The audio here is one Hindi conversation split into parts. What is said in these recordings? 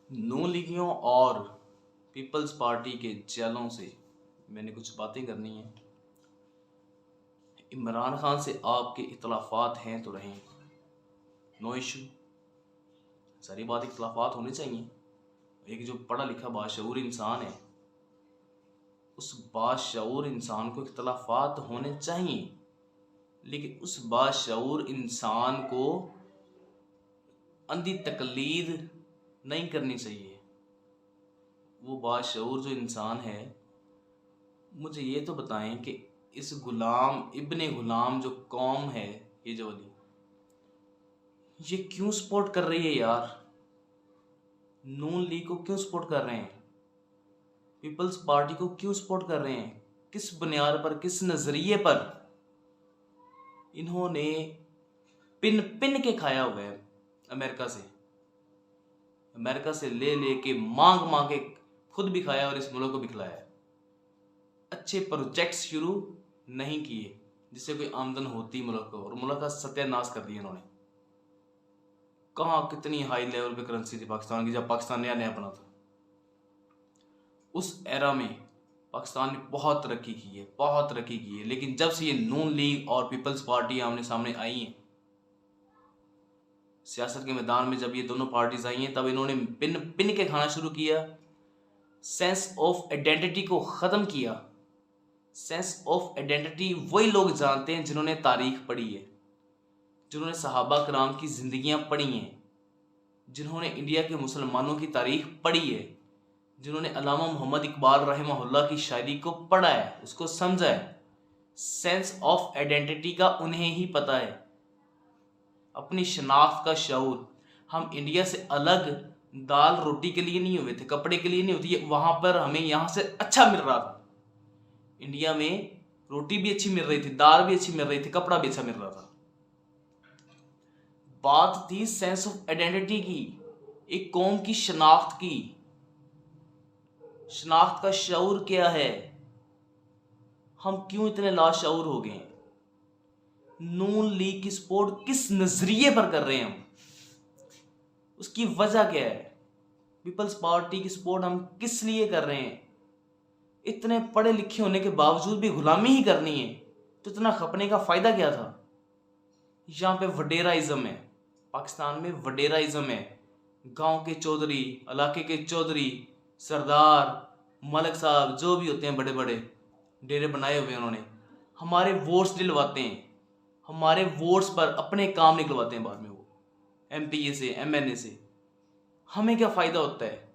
नून लीगियों और पीपल्स पार्टी के चेलों से मैंने कुछ बातें करनी है। इमरान खान से आपके इख्तलाफात हैं तो रहें, नो इशू। सारी बात इख्तलाफात होने चाहिए। एक जो पढ़ा लिखा बाशऊर इंसान है, उस बाशऊर इंसान को इख्तलाफात होने चाहिए, लेकिन उस बाशऊर इंसान को अंधी तकलीद नहीं करनी चाहिए। वो बाशऊर जो इंसान है, मुझे ये तो बताएं कि इस गुलाम इब्ने गुलाम जो कौम है, ये जो वाली, ये क्यों सपोर्ट कर रही है यार? नून लीग को क्यों सपोर्ट कर रहे हैं? पीपल्स पार्टी को क्यों सपोर्ट कर रहे हैं? किस बुनियाद पर, किस नजरिए पर? इन्होंने पिन पिन के खाया हुआ है अमेरिका से ले लेके मांग मांग के खुद भी खाया और इस मुल्क को भी खिलाया। अच्छे प्रोजेक्ट्स शुरू नहीं किए जिससे कोई आमदन होती मुल्क को, और मुल्क का सत्यानाश कर दिया इन्होंने। कहाँ कितनी हाई लेवल पे करेंसी थी पाकिस्तान की जब पाकिस्तान नया नया बना था। उस एरा में पाकिस्तान ने बहुत तरक्की की है, लेकिन जब से ये नून लीग और पीपल्स पार्टी आमने सामने आई हैं, सियासत के मैदान में जब ये दोनों पार्टीज आई हैं, तब इन्होंने पिन पिन के खाना शुरू किया। सेंस ऑफ आइडेंटिटी को ख़त्म किया। सेंस ऑफ आइडेंटिटी वही लोग जानते हैं जिन्होंने तारीख पढ़ी है, जिन्होंने सहाबा कराम की ज़िंदगियाँ पढ़ी हैं, जिन्होंने इंडिया के मुसलमानों की तारीख पढ़ी है, जिन्होंने अल्लामा मोहम्मद इकबाल रहमहुल्लाह की शायरी को पढ़ा है, उसको समझा है। सेंस ऑफ आइडेंटिटी का उन्हें ही पता है, अपनी शनाख्त का शऊर। हम इंडिया से अलग दाल रोटी के लिए नहीं हुए थे, कपड़े के लिए नहीं होती, वहाँ पर हमें यहाँ से अच्छा मिल रहा था। इंडिया में रोटी भी अच्छी मिल रही थी, दाल भी अच्छी मिल रही थी, कपड़ा भी अच्छा मिल रहा था। बात थी सेंस ऑफ आइडेंटिटी की, एक कौम की शनाख्त की। शनाख्त का शऊर क्या है? हम क्यों इतने लाशऊर हो गए? नून लीग की सपोर्ट किस नजरिए पर कर रहे हैं हम? उसकी वजह क्या है? पीपल्स पार्टी की सपोर्ट हम किस लिए कर रहे हैं? इतने पढ़े लिखे होने के बावजूद भी गुलामी ही करनी है, तो इतना खपने का फायदा क्या था? यहाँ पे वडेराइज्म है, पाकिस्तान में वडेराइज्म है। गांव के चौधरी, इलाके के चौधरी, सरदार, मलिक साहब जो भी होते हैं, बड़े बड़े डेरे बनाए हुए उन्होंने, हमारे वोट्स दिलवाते हैं, हमारे वोट्स पर अपने काम निकलवाते हैं बाद में वो एमपीए से, एमएनए से। हमें क्या फ़ायदा होता है?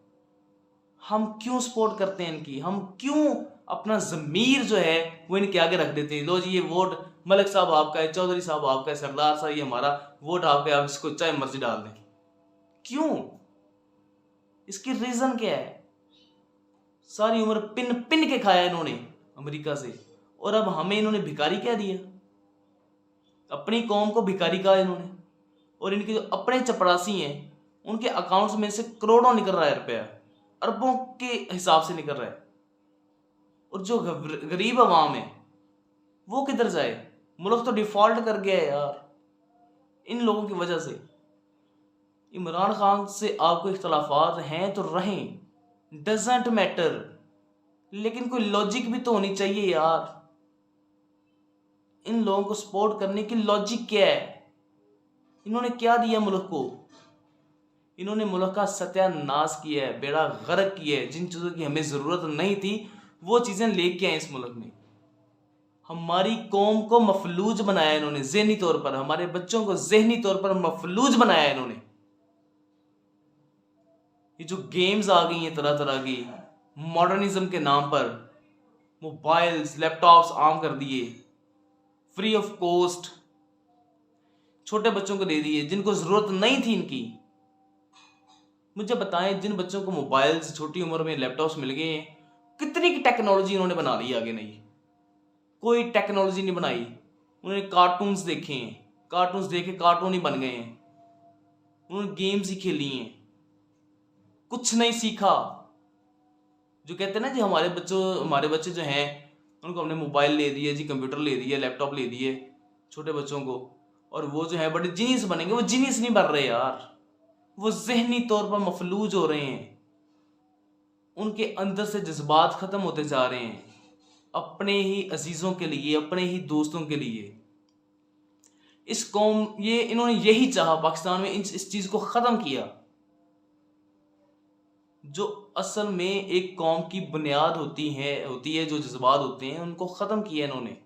हम क्यों सपोर्ट करते हैं इनकी? हम क्यों अपना ज़मीर जो है वो इनके आगे रख देते हैं? लो जी, ये वोट मलिक साहब आपका है, चौधरी साहब आपका है, सरदार साहब ये हमारा वोट आपका है, आप इसको चाहे मर्जी डाल दें। क्यों? इसकी रीज़न क्या है? सारी उम्र पिन पिन के खाया इन्होंने अमेरिका से, और अब हमें इन्होंने भिखारी कह दिया। अपनी कौम को भिखारी कहा इन्होंने, और इनके जो अपने चपरासी हैं उनके अकाउंट्स में से करोड़ों निकल रहा है रुपया, अरबों के हिसाब से निकल रहा है। और जो गरीब अवाम है वो किधर जाए? मुल्क तो डिफॉल्ट कर गया है यार इन लोगों की वजह से। इमरान खान से आपको इख्तलाफात हैं तो रहें, डजेंट मैटर, लेकिन कोई लॉजिक भी तो होनी चाहिए यार। इन लोगों को सपोर्ट करने की लॉजिक क्या है? इन्होंने क्या दिया मुल्क को? इन्होंने मुल्क का सत्यानाश किया है, बेड़ा गर्क किया है। जिन चीज़ों की हमें ज़रूरत नहीं थी वो चीज़ें लेके आए इस मुल्क में। हमारी कौम को मफलूज बनाया इन्होंने, ज़हनी तौर पर हमारे बच्चों को ज़हनी तौर पर मफलूज बनाया इन्होंने। ये जो गेम्स आ गई हैं तरह तरह की मॉडर्निज्म के नाम पर, मोबाइल्स लैपटॉप्स आम कर दिए, फ्री ऑफ कॉस्ट छोटे बच्चों को दे दिए जिनको ज़रूरत नहीं थी इनकी। मुझे बताएं, जिन बच्चों को मोबाइल्स छोटी उम्र में लैपटॉप्स मिल गए हैं, कितनी की टेक्नोलॉजी उन्होंने बना ली आगे? नहीं, कोई टेक्नोलॉजी नहीं बनाई। उन्होंने कार्टून्स देखे हैं, कार्टून्स देखे कार्टून ही बन गए हैं। उन्होंने गेम्स ही खेली हैं, कुछ नहीं सीखा। जो कहते हैं ना जी, हमारे बच्चे जो हैं उनको हमने मोबाइल ले दिया जी, कंप्यूटर ले दिया, लैपटॉप ले दिए छोटे बच्चों को, और वो जो है बड़े जीनियस बनेंगे। वो जीनियस नहीं बन रहे यार, वो जहनी तौर पर मफलूज हो रहे हैं, उनके अंदर से जज्बात खत्म होते जा रहे हैं अपने ही अजीजों के लिए, अपने ही दोस्तों के लिए। इस कौम इन्होंने यही चाहा पाकिस्तान में इस चीज को खत्म किया, जो असल में एक कौम की बुनियाद होती है जो जज्बात होते हैं, उनको खत्म किया इन्होंने।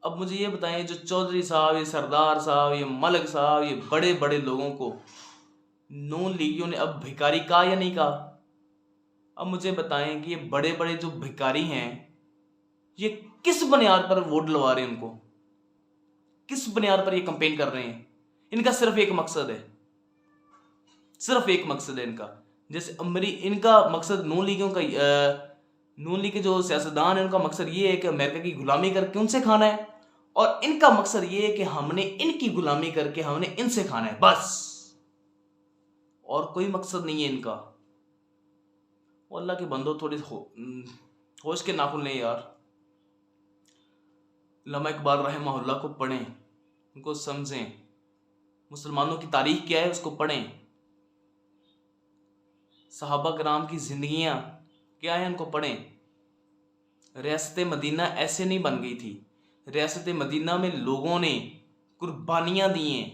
अब मुझे ये बताएं, जो चौधरी साहब, ये सरदार साहब, ये मलिक साहब, ये बड़े बड़े लोगों को नून लीगियों ने अब भिखारी कहा या नहीं कहा? अब मुझे बताएं कि ये बड़े बड़े जो भिखारी हैं, ये किस बुनियाद पर वोट लगा रहे हैं उनको, किस बुनियाद पर ये कंपेन कर रहे हैं? इनका सिर्फ एक मकसद है, सिर्फ एक मकसद है इनका। जैसे इनका मकसद नून लीग के जो सियासतदान है, उनका मकसद ये है कि अमेरिका की गुलामी करके उनसे खाना है, और इनका मकसद ये है कि हमने इनकी गुलामी करके हमने इनसे खाना है, बस, और कोई मकसद नहीं है इनका। अल्लाह के बंदो, थोड़ी होश के नाखुन लें यार। अल्लामा इकबाल रहमहुल्लाह को पढ़ें, उनको समझें, मुसलमानों की तारीख क्या है उसको पढ़ें, सहाबा कराम की जिंदगियां क्या है उनको पढ़ें। रियासत मदीना ऐसे नहीं बन गई थी, रियासत मदीना में लोगों ने कुर्बानियां दी हैं,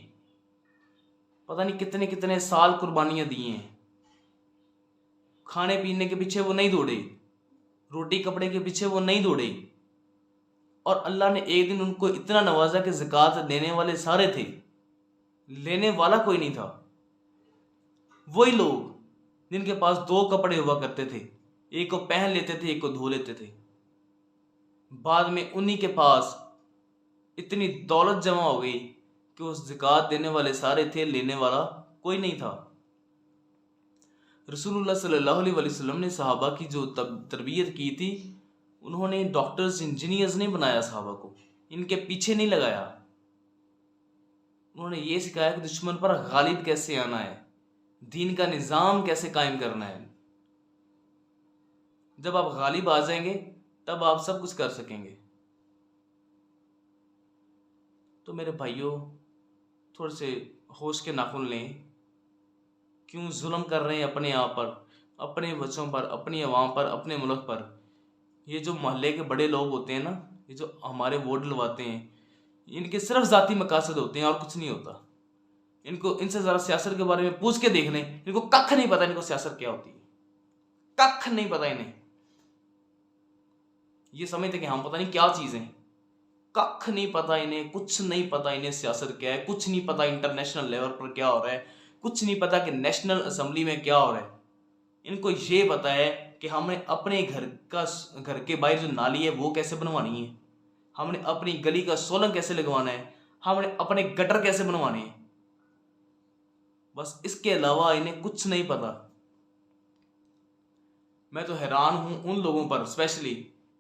पता नहीं कितने कितने साल कुर्बानियां दी हैं। खाने पीने के पीछे वो नहीं दौड़े, रोटी कपड़े के पीछे वो नहीं दौड़े, और अल्लाह ने एक दिन उनको इतना नवाजा कि ज़कात देने वाले सारे थे, लेने वाला कोई नहीं था। वही लोग जिनके पास 2 कपड़े हुआ करते थे, एक को पहन लेते थे, एक को धो लेते थे, बाद में उन्हीं के पास इतनी दौलत जमा हो गई कि उस ज़कात देने वाले सारे थे, लेने वाला कोई नहीं था। रसूलुल्लाह सल्लल्लाहु अलैहि वसल्लम ने सहाबा की जो तरबियत की थी, उन्होंने डॉक्टर्स, इंजीनियर्स नहीं बनाया सहाबा को, इनके पीछे नहीं लगाया। उन्होंने ये सिखाया कि दुश्मन पर गालिब कैसे आना है, दीन का निज़ाम कैसे कायम करना है। जब आप गालिब आ जाएंगे तब आप सब कुछ कर सकेंगे। तो मेरे भाइयों, थोड़े से होश के नाखुन लें। क्यों जुल्म कर रहे हैं अपने आप पर, अपने बच्चों पर, अपनी आवाम पर, अपने मुल्क पर? ये जो मोहल्ले के बड़े लोग होते हैं ना, ये जो हमारे वोट डलवाते हैं, इनके सिर्फ ज़ाती मकासद होते हैं और कुछ नहीं होता। इनसे ज़रा सियासत के बारे में पूछ के देख लें, इनको कख नहीं पता इनको सियासत क्या होती है, कख नहीं पता इन्हें। ये समझते कि हम पता नहीं क्या चीज़ है, कख नहीं पता इन्हें, कुछ नहीं पता इन्हें सियासत क्या है, कुछ नहीं पता इंटरनेशनल लेवल पर क्या हो रहा है, कुछ नहीं पता कि नेशनल असेंबली में क्या हो रहा है। इनको ये पता है कि हमें अपने घर के बाहर जो नाली है वो कैसे बनवानी है, हमने अपनी गली का सोलंग कैसे लगवाना है, हमने अपने गटर कैसे बनवाने हैं, बस। इसके अलावा इन्हें कुछ नहीं पता। मैं तो हैरान हूं उन लोगों पर, स्पेशली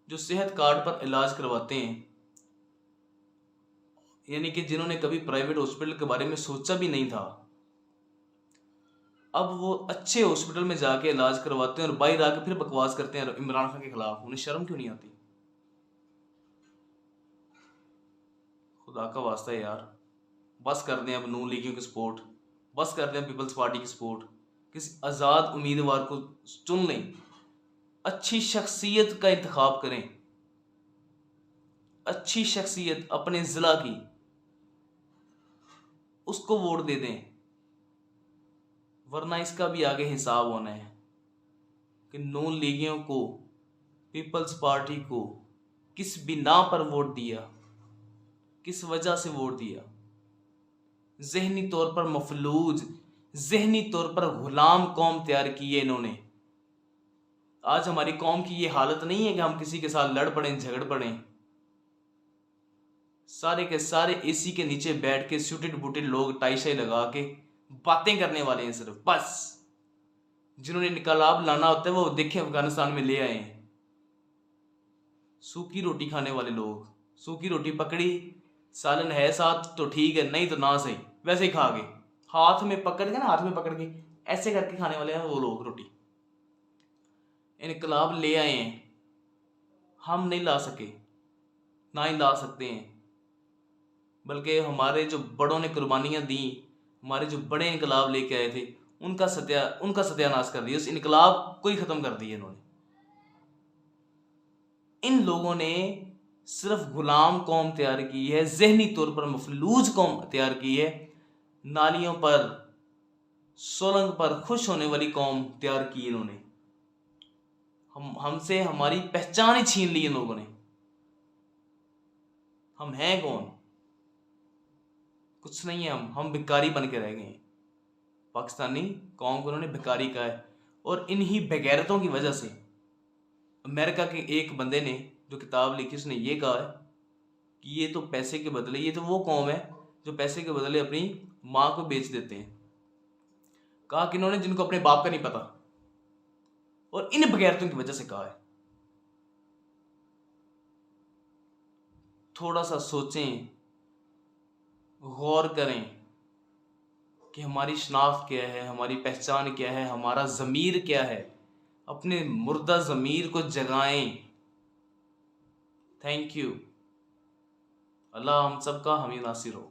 जो सेहत कार्ड पर इलाज करवाते हैं, यानी कि जिन्होंने कभी प्राइवेट हॉस्पिटल के बारे में सोचा भी नहीं था। अब वो अच्छे हॉस्पिटल में जाके इलाज करवाते हैं और बाहर आके फिर बकवास करते हैं इमरान खान के खिलाफ। उन्हें शर्म क्यों नहीं आती? खुदा का वास्ता है यार, बस कर दें अब नून लीगियों की सपोर्ट, बस कर दें पीपल्स पार्टी की सपोर्ट। किसी आज़ाद उम्मीदवार को चुन लें, अच्छी शख्सियत का इंतखाब करें, अच्छी शख्सियत अपने ज़िला की, उसको वोट दे दें। वरना इसका भी आगे हिसाब होना है कि नून लीगियों को, पीपल्स पार्टी को किस बिना पर वोट दिया, किस वजह से वोट दिया। जहनी तौर पर मफलूज, जहनी तौर पर गुलाम कौम तैयार की है इन्होंने। आज हमारी कौम की ये हालत नहीं है कि हम किसी के साथ लड़ पड़ें, झगड़ पड़ें। सारे के सारे एसी के नीचे बैठ के सूटेड बूटेड लोग टाई शाई लगा के बातें करने वाले हैं सिर्फ, बस। जिन्होंने इनकलाब लाना होता है वो देखे अफगानिस्तान में ले आए हैं। सूखी रोटी खाने वाले लोग, सूखी रोटी पकड़ी, सालन है साथ तो ठीक है, नहीं तो ना सही, वैसे ही खा गए। हाथ में पकड़ के ना, हाथ में पकड़ के ऐसे करके खाने वाले हैं वो लोग रोटी। इनकलाब ले आए हैं, हम नहीं ला सके, ना ही ला सकते हैं। बल्कि हमारे जो बड़ों ने कुर्बानियां दी, हमारे जो बड़े इनकलाब लेके आए थे उनका सत्यानाश कर दिया, उस इनकलाब को ही खत्म कर दिया इन्होंने। इन लोगों ने सिर्फ गुलाम कौम तैयार की है, जहनी तौर पर मफलूज कौम तैयार की है, नालियों पर सोलंग पर खुश होने वाली कौम तैयार की इन्होंने। हमसे हमारी पहचान ही छीन ली इन लोगों ने। हम हैं कौन? कुछ नहीं है, हम भिखारी बन के रह गए हैं। पाकिस्तानी कौम को उन्होंने भिखारी कहा है। और इन्हीं बेगैरतों की वजह से अमेरिका के एक बंदे ने जो किताब लिखी उसने ये कहा है कि ये तो पैसे के बदले, ये तो वो कौम है जो पैसे के बदले अपनी माँ को बेच देते हैं। कहा कि इन्होंने जिनको अपने बाप का नहीं पता, और इन बेगैरतों की वजह से कहा है। थोड़ा सा सोचें, गौर करें कि हमारी शनाख्त क्या है, हमारी पहचान क्या है, हमारा ज़मीर क्या है। अपने मुर्दा ज़मीर को जगाएं। Thank you. अल्लाह हम सबका हामी नासिर हो।